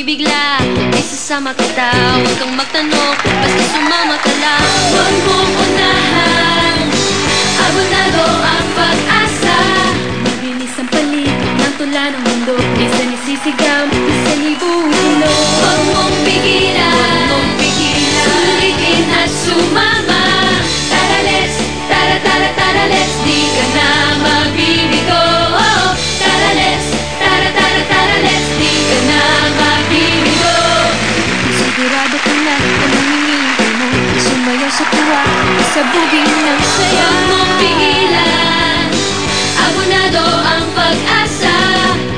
mabibigla, ay sasama kita. Huwag kang magtanong, basta sumama ka lang. Huwag mong unahan, abonado ang pag-asa. Mabilis ang palit ng tula ng mundo, minsan isisigaw, minsan ibubulo. Huwag mong pigilan, sulitin at sumama. Tara let's, tara let's, di ka na mabibigo. Tara let's, tara let's, di ka na mabibigo. Sigurado ka na kung nanginihintay mo, sumayaw sa tuwa, sabugin ng saya. Huwag mong pigilan, abonado ang pag-asa.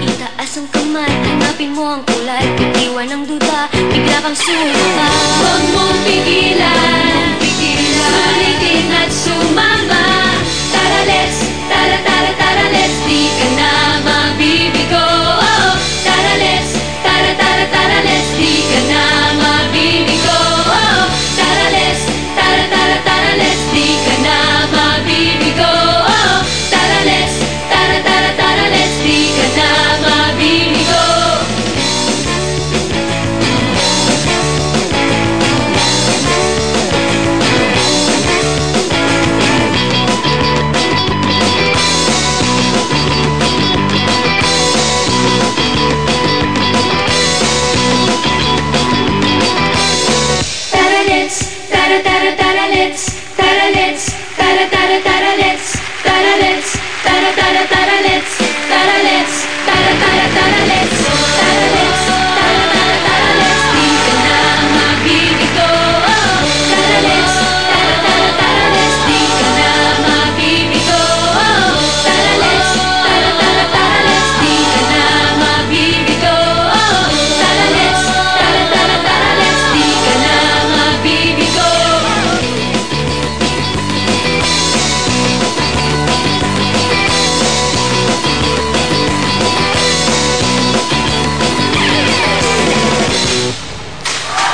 Itaas ang kamay, hanapin mo ang kulay, itiwan ang duda, bigla kang sumapa. Huwag mong pigilan, sulitin at sumama. Tara let's, tara let's, di ka na mabibigo. Tara let's, tara let's, di ka na mabibigo. Tara let's, tara let's, di ka na mabibigo. Tara let's, tara let's, di ka na mabibigo.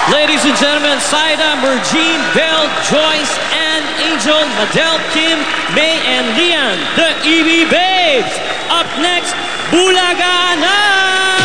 Ladies and gentlemen, Saida, Mergine, Belle, Joyce, and Angel, Madel, Kim, May, and Lian, the EB Babes. Up next, Bulaga Na!